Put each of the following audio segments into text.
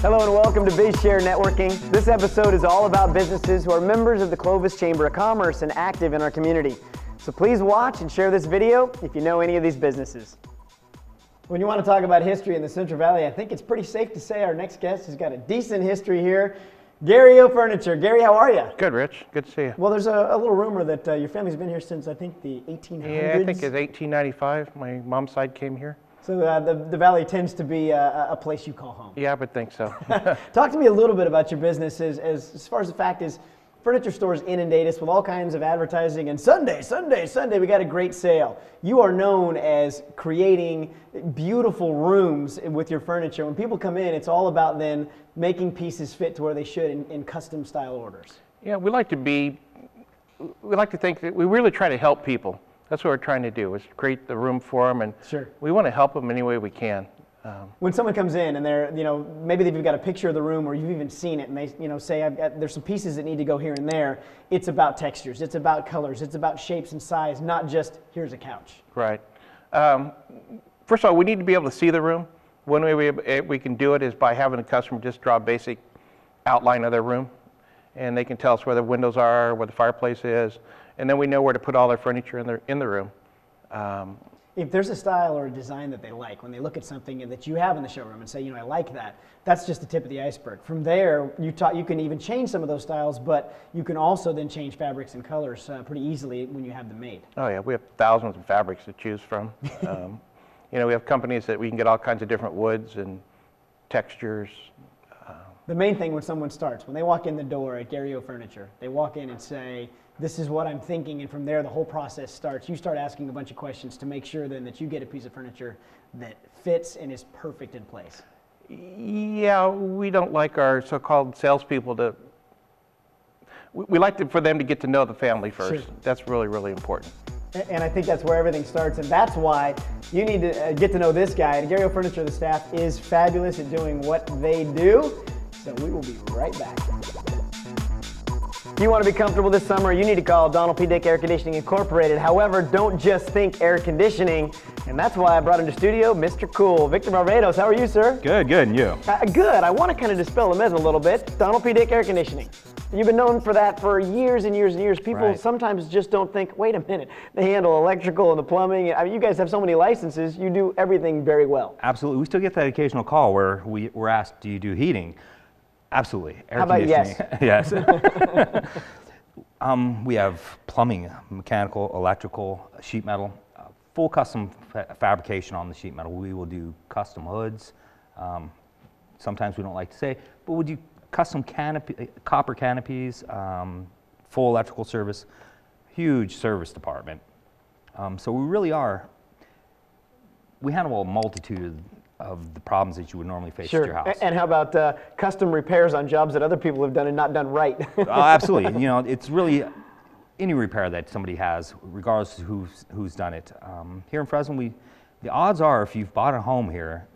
Hello and welcome to BizShare Networking. This episode is all about businesses who are members of the Clovis Chamber of Commerce and active in our community. So please watch and share this video if you know any of these businesses. When you want to talk about history in the Central Valley, I think it's pretty safe to say our next guest has got a decent history here. Gary O Furniture. Gary, how are you? Good, Rich. Good to see you. Well, there's a little rumor that your family's been here since, I think, the 1800s. Yeah, I think it's 1895. My mom's side came here. So the Valley tends to be a place you call home. Yeah, I would think so. Talk to me a little bit about your business as far as the fact is, furniture stores inundate us with all kinds of advertising, and Sunday, we got a great sale. You are known as creating beautiful rooms with your furniture. When people come in, it's all about then making pieces fit to where they should in custom style orders. Yeah, we like to think that we really try to help people. That's what we're trying to do, is create the room for them, and sure, we want to help them any way we can. When someone comes in and they're, maybe they've got a picture of the room or you've even seen it and they, say, there's some pieces that need to go here and there, it's about textures, it's about colors, it's about shapes and size, not just, here's a couch. Right. First of all, we need to be able to see the room. One way we can do it is by having the customer just draw a basic outline of their room, and they can tell us where the windows are, where the fireplace is, and then we know where to put all their furniture in the room. If there's a style or a design that they like, when they look at something that you have in the showroom and say, I like that, that's just the tip of the iceberg. From there, you can even change some of those styles, but you can also then change fabrics and colors pretty easily when you have them made. Oh yeah, we have thousands of fabrics to choose from. We have companies that we can get all kinds of different woods and textures. The main thing when someone starts, when they walk in the door at Gary O Furniture, they walk in and say, this is what I'm thinking, and from there the whole process starts. You start asking a bunch of questions to make sure then that you get a piece of furniture that fits and is perfect in place. Yeah, we don't like our so-called salespeople to, we like for them to get to know the family first. Sure. That's really, really important. And I think that's where everything starts, and that's why you need to get to know this guy. At Gary O Furniture, the staff is fabulous at doing what they do, so we will be right back. If you want to be comfortable this summer, you need to call Donnellpedic Air Conditioning Incorporated. However, don't just think air conditioning, and that's why I brought into studio Mr. Cool. Victor Barbados, how are you, sir? Good, and you? Good. I want to kind of dispel the myth a little bit. Donnellpedic Air Conditioning. You've been known for that for years and years and years. People sometimes just don't think, wait a minute, they handle electrical and the plumbing. I mean, you guys have so many licenses, you do everything very well. Absolutely. We still get that occasional call where we're asked, do you do heating? Absolutely. Air How about conditioning. Yes? We have plumbing, mechanical, electrical, sheet metal, full custom fabrication on the sheet metal. We will do custom hoods. Sometimes we don't like to say, but we'll do custom copper canopies, full electrical service, huge service department. So we really we handle a multitude of the problems that you would normally face at your house. And how about custom repairs on jobs that other people have done and not done right? Absolutely. It's really any repair that somebody has, regardless of who's done it. Here in Fresno, the odds are, if you've bought a home here,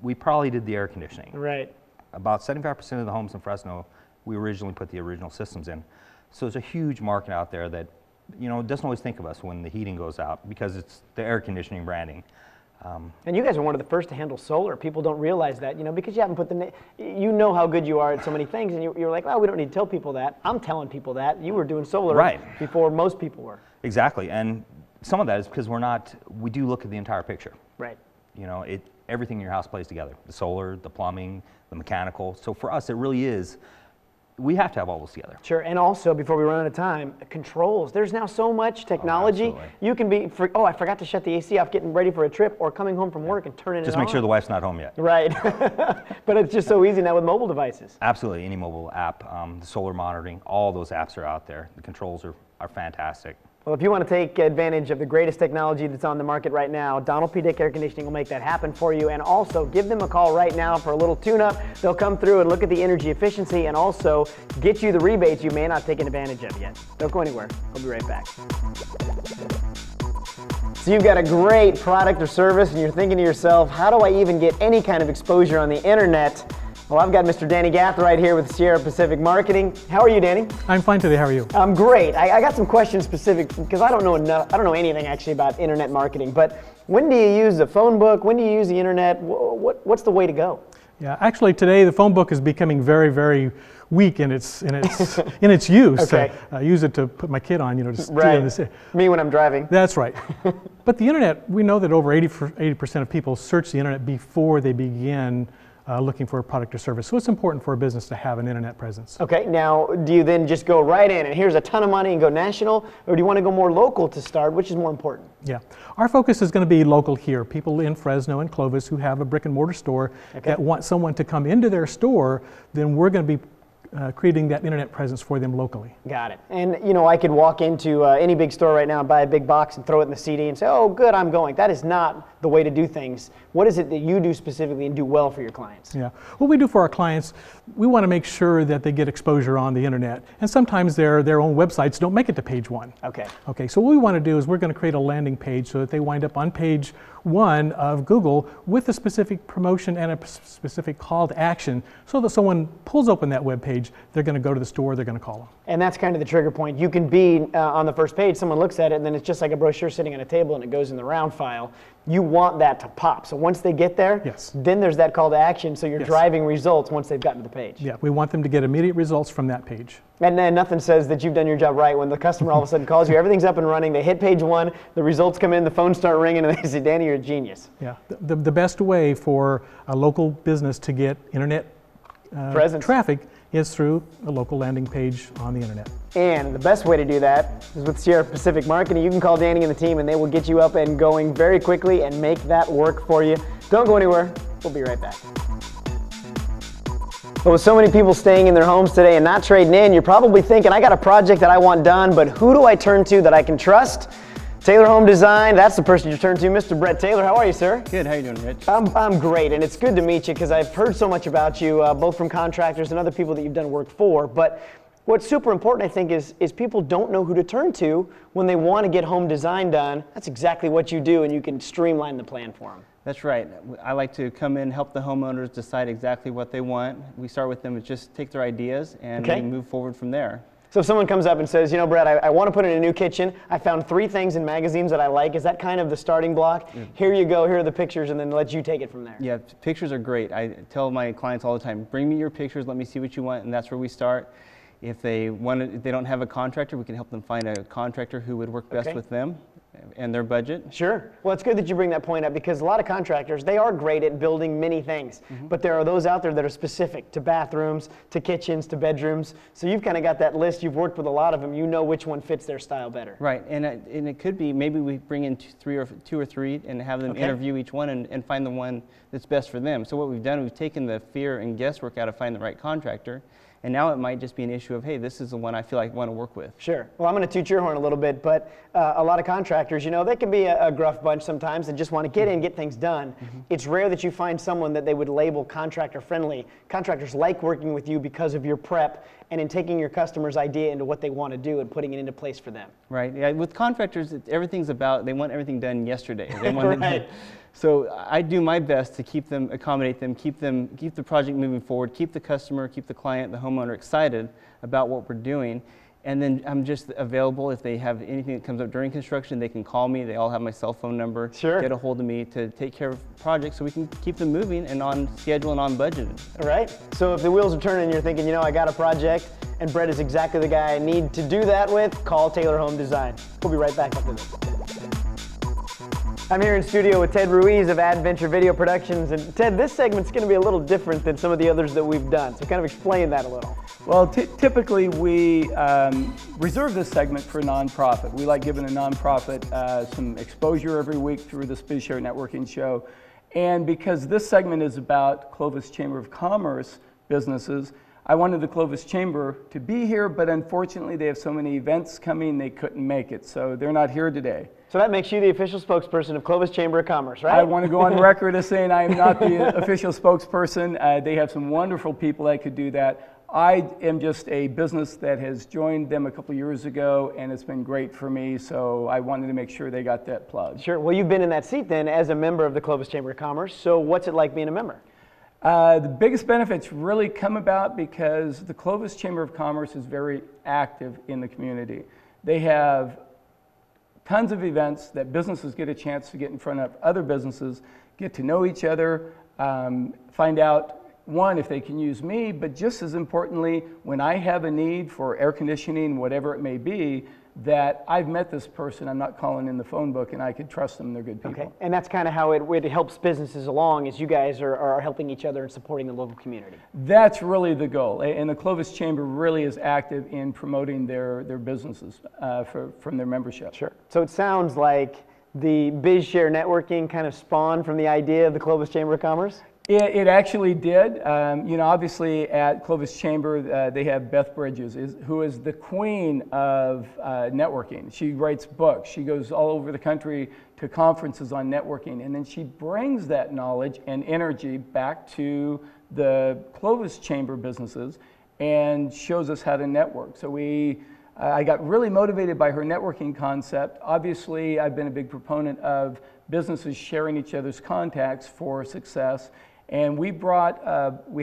we probably did the air conditioning. Right. About 75% of the homes in Fresno, we originally put the original systems in. So there's a huge market out there that, doesn't always think of us when the heating goes out, because it's the air conditioning branding. And you guys are one of the first to handle solar. People don't realize that, because you haven't put you know how good you are at so many things, and you're like, well, we don't need to tell people that. I'm telling people that. You were doing solar before most people were. Exactly, and some of that is because we do look at the entire picture. Right. Everything in your house plays together. The solar, the plumbing, the mechanical. So for us, it really is, we have to have all those together. Sure, and also, before we run out of time, controls. There's now so much technology. You can be, I forgot to shut the AC off getting ready for a trip, or coming home from work and turning it on. Just make sure the wife's not home yet. Right. But it's just so easy now with mobile devices. Absolutely, any mobile app, the solar monitoring, all those apps are out there. The controls are fantastic. Well, if you want to take advantage of the greatest technology that's on the market right now, Donnellpedic Air Conditioning will make that happen for you. And also, give them a call right now for a little tune-up. They'll come through and look at the energy efficiency and also get you the rebates you may not have taken advantage of yet. Don't go anywhere. We'll be right back. So you've got a great product or service and you're thinking to yourself, how do I even get any kind of exposure on the internet? Well, I've got Mr. Danny Gath right here with Sierra Pacific Marketing. How are you, Danny? I'm fine today. How are you? I'm great. I got some questions specific because I don't know anything actually about internet marketing. But when do you use the phone book? When do you use the internet? What's the way to go? Yeah, actually today the phone book is becoming very, very weak in its use. Okay. I use it to put my kid on, just right. Me when I'm driving. That's right. But the internet, we know that over 80% of people search the internet before they begin looking for a product or service. So it's important for a business to have an internet presence. Okay, now do you then just go right in and here's a ton of money and go national, or do you want to go more local to start? Which is more important? Yeah, our focus is going to be local here. People in Fresno and Clovis who have a brick and mortar store that want someone to come into their store, then we're going to be creating that internet presence for them locally. Got it. And I could walk into any big store right now and buy a big box and throw it in the CD and say, oh good, I'm going. That is not the way to do things. What is it that you do specifically and do well for your clients? Yeah, what we do for our clients, we want to make sure that they get exposure on the internet. And sometimes their own websites don't make it to page one. Okay, so what we want to do is we're going to create a landing page so that they wind up on page one of Google with a specific promotion and a specific call to action so that someone pulls open that web page, they're going to go to the store, they're going to call them. And that's kind of the trigger point. You can be on the first page, someone looks at it, and then it's just like a brochure sitting on a table and it goes in the round file. You want that to pop. So once they get there, then there's that call to action, so you're driving results once they've gotten to the page. Yeah, we want them to get immediate results from that page. And then nothing says that you've done your job right when the customer all of a sudden calls you, everything's up and running, they hit page one, the results come in, the phones start ringing, and they say, Danny, you're a genius. Yeah, the best way for a local business to get internet traffic is through a local landing page on the internet. And the best way to do that is with Sierra Pacific Marketing. You can call Danny and the team and they will get you up and going very quickly and make that work for you. Don't go anywhere. We'll be right back. But with so many people staying in their homes today and not trading in, you're probably thinking, I got a project that I want done, but who do I turn to that I can trust? Taylor Home Design, that's the person you turn to. Mr. Brett Taylor, how are you, sir? Good, how you doing, Rich? I'm great, and it's good to meet you because I've heard so much about you, both from contractors and other people that you've done work for. But what's super important, I think, is people don't know who to turn to when they want to get home design done. That's exactly what you do, and you can streamline the plan for them. That's right. I like to come in, help the homeowners decide exactly what they want. We start with them, just take their ideas, and we move forward from there. So if someone comes up and says, Brett, I want to put in a new kitchen. I found 3 things in magazines that I like. Is that kind of the starting block? Yeah. Here you go, here are the pictures, and then let you take it from there. Yeah, pictures are great. I tell my clients all the time, bring me your pictures, let me see what you want, and that's where we start. If they don't have a contractor, we can help them find a contractor who would work best with them and their budget. Sure. Well, it's good that you bring that point up because a lot of contractors, they are great at building many things, but there are those out there that are specific to bathrooms, to kitchens, to bedrooms. So you've kind of got that list. You've worked with a lot of them. You know which one fits their style better. Right. And it could be maybe we bring in two or three and have them interview each one and find the one that's best for them. So what we've done, we've taken the fear and guesswork out of finding the right contractor. And now it might just be an issue of, hey, this is the one I feel like I want to work with. Sure. Well, I'm going to toot your horn a little bit, but a lot of contractors, they can be a gruff bunch sometimes and just want to get in, get things done. It's rare that you find someone that they would label contractor friendly. Contractors like working with you because of your prep and in taking your customer's idea into what they want to do and putting it into place for them. Right. Yeah. With contractors, everything's about, they want everything done yesterday. They want it So I do my best to keep them, accommodate them, keep the project moving forward, keep the customer, keep the client, the homeowner excited about what we're doing. And then I'm just available if they have anything that comes up during construction, they can call me. They all have my cell phone number. Sure. Get a hold of me to take care of projects so we can keep them moving and on schedule and on budget. All right. So if the wheels are turning and you're thinking, I got a project and Brett is exactly the guy I need to do that with, call Taylor Home Design. We'll be right back after this. I'm here in studio with Ted Ruiz of Adventure Video Productions, and Ted, this segment's going to be a little different than some of the others that we've done, so kind of explain that a little. Well, typically we reserve this segment for a nonprofit. We like giving a nonprofit some exposure every week through this BizShare Networking show, and because this segment is about Clovis Chamber of Commerce businesses, I wanted the Clovis Chamber to be here, but unfortunately they have so many events coming they couldn't make it, so they're not here today. So that makes you the official spokesperson of Clovis Chamber of Commerce, right? I want to go on record as saying I am not the official spokesperson. They have some wonderful people that could do that. I am just a business that has joined them a couple years ago, and it's been great for me, so I wanted to make sure they got that plug. Sure. Well, you've been in that seat then as a member of the Clovis Chamber of Commerce, so what's it like being a member? The biggest benefits really come about because the Clovis Chamber of Commerce is very active in the community. They have tons of events that businesses get a chance to get in front of other businesses, get to know each other, find out, one, if they can use me, but just as importantly, when I have a need for air conditioning, whatever it may be, that I've met this person, I'm not calling in the phone book, and I could trust them, they're good people. Okay, and that's kind of how it helps businesses along, is you guys are helping each other and supporting the local community. That's really the goal, and the Clovis Chamber really is active in promoting their businesses from their membership. Sure. So it sounds like the BizShare networking kind of spawned from the idea of the Clovis Chamber of Commerce? It actually did. You know, obviously at Clovis Chamber, they have Beth Bridges, who is the queen of networking. She writes books. She goes all over the country to conferences on networking, and then she brings that knowledge and energy back to the Clovis Chamber businesses and shows us how to network. So I got really motivated by her networking concept. Obviously, I've been a big proponent of businesses sharing each other's contacts for success. And we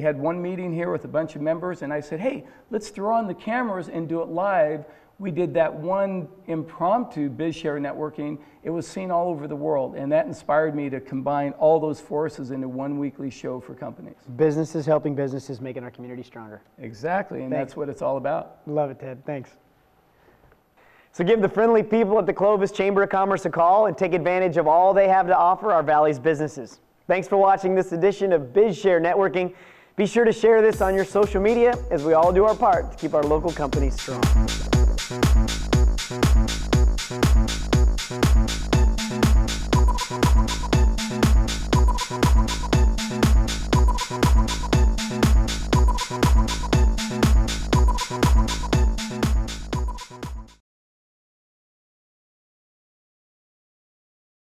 had one meeting here with a bunch of members, and I said, hey, let's throw on the cameras and do it live. We did that one impromptu BizShare networking. It was seen all over the world, and that inspired me to combine all those forces into one weekly show for companies. Businesses helping businesses, making our community stronger. Exactly, and that's what it's all about. Love it, Ted. Thanks. So give the friendly people at the Clovis Chamber of Commerce a call and take advantage of all they have to offer our Valley's businesses. Thanks for watching this edition of BizShare Networking. Be sure to share this on your social media as we all do our part to keep our local companies strong.